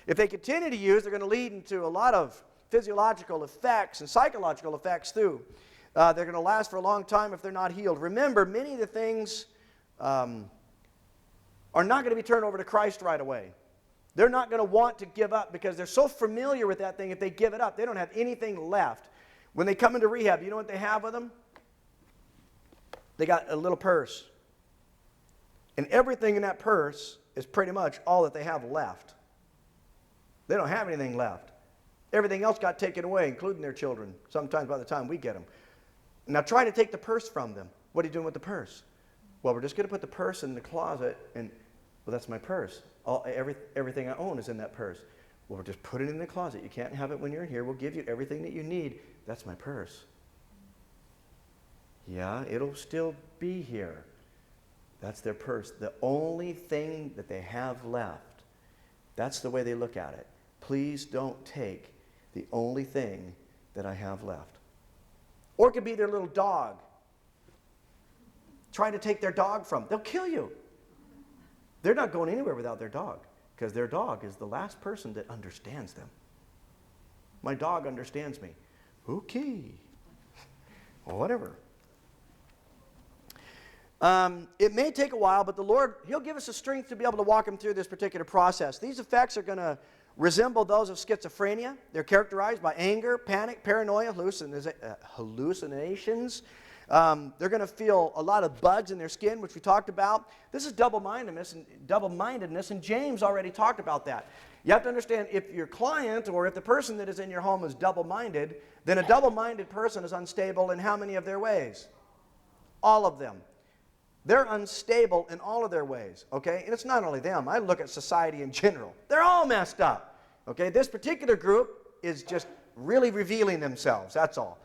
If they continue to use, they're going to lead into a lot of physiological effects and psychological effects too. They're going to last for a long time if they're not healed. Remember, many of the things are not going to be turned over to Christ right away. They're not going to want to give up because they're so familiar with that thing. If they give it up, they don't have anything left. When they come into rehab, you know what they have with them? They got a little purse. And everything in that purse is pretty much all that they have left. They don't have anything left. Everything else got taken away, including their children, sometimes by the time we get them. Now try to take the purse from them. What are you doing with the purse? Well, we're just going to put the purse in the closet, and, well, that's my purse. Everything I own is in that purse. Well, we'll just put it in the closet. You can't have it when you're in here. We'll give you everything that you need. That's my purse. Yeah, it'll still be here. That's their purse. The only thing that they have left. That's the way they look at it. Please don't take the only thing that I have left. Or it could be their little dog. Trying to take their dog from them. They'll kill you. They're not going anywhere without their dog, because their dog is the last person that understands them. My dog understands me. Okay. Well, whatever. It may take a while, but the Lord, He'll give us the strength to be able to walk Him through this particular process. These effects are going to resemble those of schizophrenia. They're characterized by anger, panic, paranoia, hallucinations. They're going to feel a lot of bugs in their skin, which we talked about. This is double-mindedness, and James already talked about that. You have to understand, if your client or if the person that is in your home is double-minded, then a double-minded person is unstable in how many of their ways? All of them. They're unstable in all of their ways, okay? And it's not only them. I look at society in general. They're all messed up, okay? This particular group is just really revealing themselves, that's all,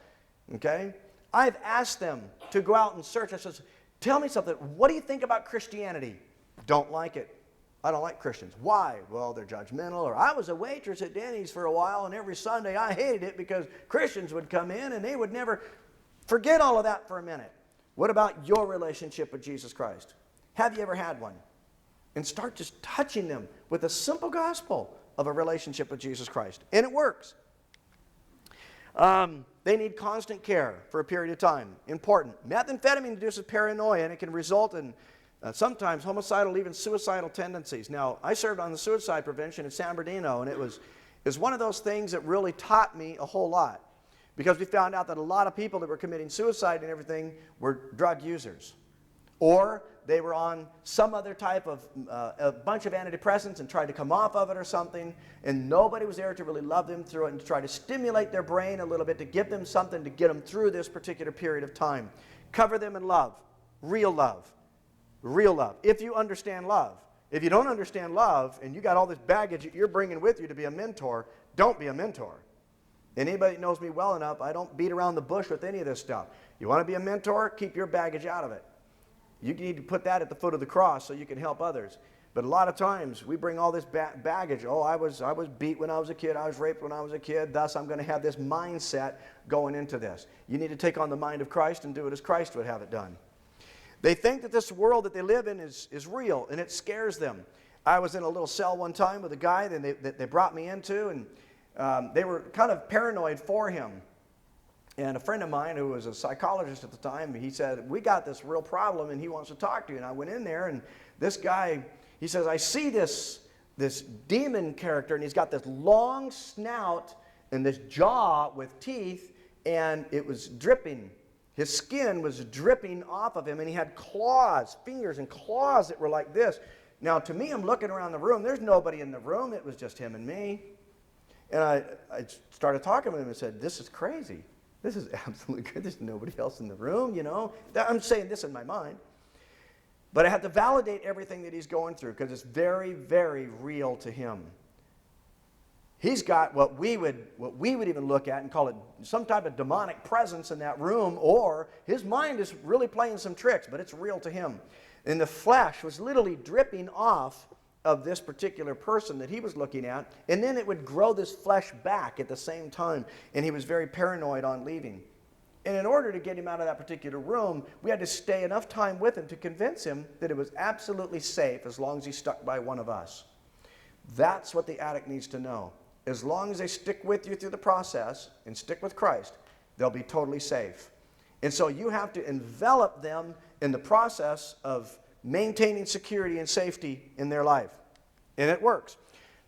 okay? I've asked them to go out and search. I said, tell me something. What do you think about Christianity? Don't like it. I don't like Christians. Why? Well, they're judgmental. Or I was a waitress at Denny's for a while, and every Sunday I hated it because Christians would come in and they would never... Forget all of that for a minute. What about your relationship with Jesus Christ? Have you ever had one? And start just touching them with a simple gospel of a relationship with Jesus Christ. And it works. They need constant care for a period of time. Important. Methamphetamine induces paranoia, and it can result in sometimes homicidal, even suicidal tendencies. Now, I served on the suicide prevention in San Bernardino, and it was one of those things that really taught me a whole lot. Because we found out that a lot of people that were committing suicide and everything were drug users. Or they were on some other type of, a bunch of antidepressants and tried to come off of it or something, and nobody was there to really love them through it and to try to stimulate their brain a little bit to give them something to get them through this particular period of time. Cover them in love. Real love. Real love. If you understand love. If you don't understand love and you got all this baggage that you're bringing with you to be a mentor, don't be a mentor. Anybody that knows me well enough, I don't beat around the bush with any of this stuff. You want to be a mentor? Keep your baggage out of it. You need to put that at the foot of the cross so you can help others. But a lot of times we bring all this baggage. Oh, I was beat when I was a kid. I was raped when I was a kid. Thus, I'm going to have this mindset going into this. You need to take on the mind of Christ and do it as Christ would have it done. They think that this world that they live in is real, and it scares them. I was in a little cell one time with a guy that they brought me into, and they were kind of paranoid for him. And a friend of mine who was a psychologist at the time, he said, we got this real problem and he wants to talk to you. And I went in there, and this guy, he says, I see this demon character, and he's got this long snout and this jaw with teeth, and it was dripping. His skin was dripping off of him, and he had claws, fingers and claws that were like this. Now, to me, I'm looking around the room. There's nobody in the room. It was just him and me. And I started talking with him and said, this is crazy. This is absolutely good. There's nobody else in the room, you know. I'm saying this in my mind. But I have to validate everything that he's going through because it's very, very real to him. He's got what we would even look at and call it some type of demonic presence in that room, or his mind is really playing some tricks, but it's real to him. And the flesh was literally dripping off of this particular person that he was looking at, and then it would grow this flesh back at the same time, and he was very paranoid on leaving. And in order to get him out of that particular room, we had to stay enough time with him to convince him that it was absolutely safe as long as he stuck by one of us. That's what the addict needs to know. As long as they stick with you through the process and stick with Christ, they'll be totally safe. And so you have to envelop them in the process of maintaining security and safety in their life. And it works.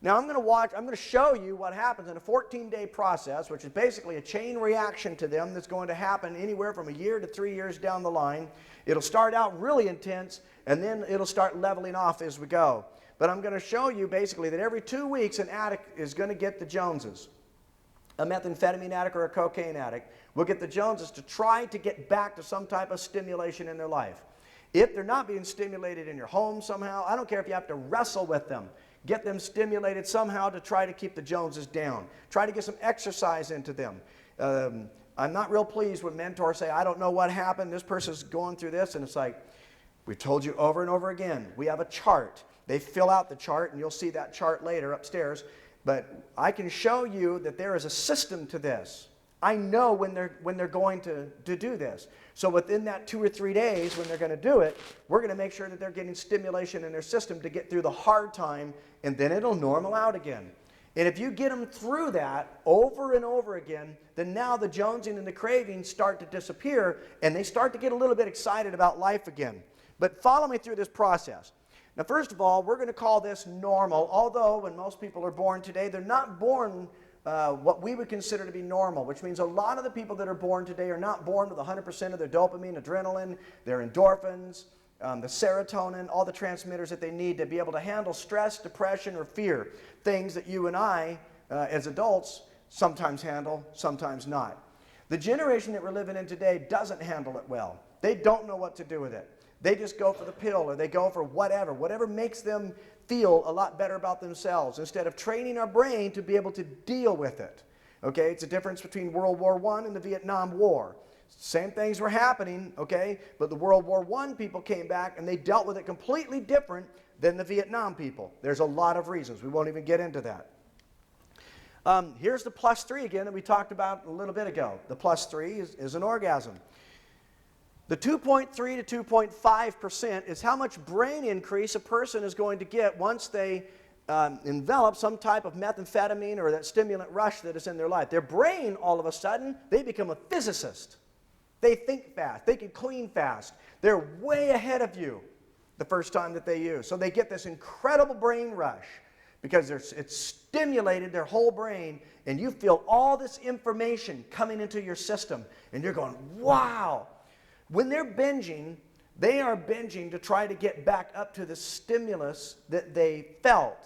Now I'm going to show you what happens in a 14-day process, which is basically a chain reaction to them that's going to happen anywhere from a year to 3 years down the line. It'll start out really intense, and then it'll start leveling off as we go. But I'm going to show you basically that every 2 weeks an addict is going to get the Joneses. A methamphetamine addict or a cocaine addict will get the Joneses to try to get back to some type of stimulation in their life. If they're not being stimulated in your home somehow, I don't care if you have to wrestle with them. Get them stimulated somehow to try to keep the Joneses down. Try to get some exercise into them. I'm not real pleased when mentors say, I don't know what happened, this person's going through this, and it's like, we've told you over and over again, we have a chart. They fill out the chart, and you'll see that chart later upstairs, but I can show you that there is a system to this. I know when they're going to do this. So within that 2 or 3 days when they're going to do it, we're going to make sure that they're getting stimulation in their system to get through the hard time, and then it'll normal out again. And if you get them through that over and over again, then now the jonesing and the cravings start to disappear, and they start to get a little bit excited about life again. But follow me through this process. Now, first of all, we're going to call this normal, although when most people are born today, they're not born what we would consider to be normal, which means a lot of the people that are born today are not born with 100% of their dopamine, adrenaline, their endorphins, the serotonin, all the transmitters that they need to be able to handle stress, depression, or fear, things that you and I, as adults, sometimes handle, sometimes not. The generation that we're living in today doesn't handle it well. They don't know what to do with it. They just go for the pill, or they go for whatever makes them feel a lot better about themselves, instead of training our brain to be able to deal with it. Okay, it's a difference between World War I and the Vietnam War. Same things were happening, okay, but the World War I people came back and they dealt with it completely different than the Vietnam people. There's a lot of reasons. We won't even get into that. Here's the +3 again that we talked about a little bit ago. The +3 is an orgasm. The 2.3 to 2.5% is how much brain increase a person is going to get once they envelop some type of methamphetamine or that stimulant rush that is in their life. Their brain, all of a sudden, they become a physicist. They think fast. They can clean fast. They're way ahead of you the first time that they use. So they get this incredible brain rush because it's stimulated their whole brain, and you feel all this information coming into your system, and you're going, wow. When they're binging, they are binging to try to get back up to the stimulus that they felt,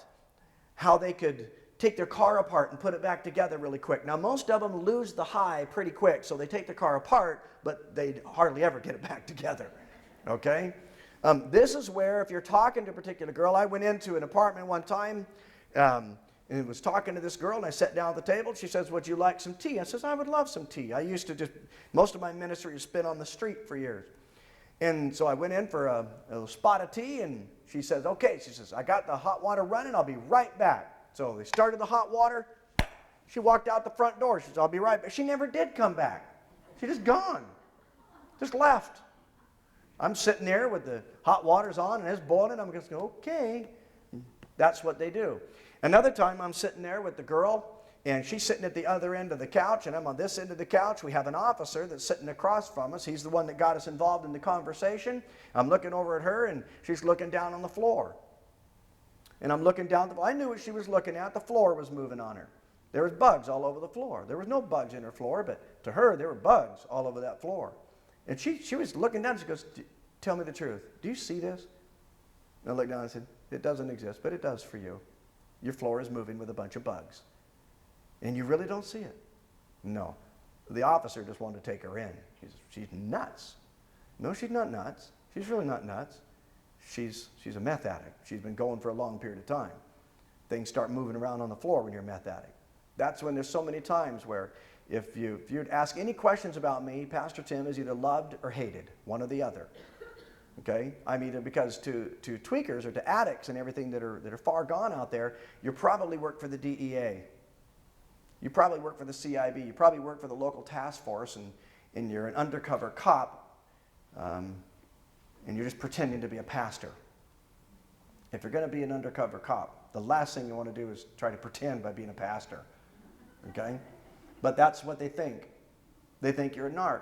how they could take their car apart and put it back together really quick. Now, most of them lose the high pretty quick, so they take the car apart, but they hardly ever get it back together, okay? This is where, if you're talking to a particular girl, I went into an apartment one time, and was talking to this girl, and I sat down at the table. She says, would you like some tea? I says, I would love some tea. I used to most of my ministry was spent on the street for years. And so I went in for a spot of tea, and she says, okay. She says, I got the hot water running. I'll be right back. So they started the hot water. She walked out the front door. She says, I'll be right back. She never did come back. She just gone. Just left. I'm sitting there with the hot water's on, and it's boiling. I'm just going, okay. That's what they do. Another time I'm sitting there with the girl, and she's sitting at the other end of the couch, and I'm on this end of the couch. We have an officer that's sitting across from us. He's the one that got us involved in the conversation. I'm looking over at her, and she's looking down on the floor. And I'm looking down the floor. I knew what she was looking at. The floor was moving on her. There was bugs all over the floor. There was no bugs in her floor, but to her, there were bugs all over that floor. And she was looking down. She goes, tell me the truth. Do you see this? And I looked down and said, it doesn't exist, but it does for you. Your floor is moving with a bunch of bugs. And you really don't see it? No. The officer just wanted to take her in. She's nuts. No, she's not nuts. She's really not nuts. She's a meth addict. She's been going for a long period of time. Things start moving around on the floor when you're a meth addict. That's when there's so many times where if you'd ask any questions about me, Pastor Tim is either loved or hated, one or the other. Okay? I'm either, because to tweakers or to addicts and everything that are far gone out there, you probably work for the DEA. You probably work for the CIB. You probably work for the local task force, and you're an undercover cop, and you're just pretending to be a pastor. If you're going to be an undercover cop, The last thing you want to do is try to pretend by being a pastor. Okay? But that's what they think. They think you're a narc.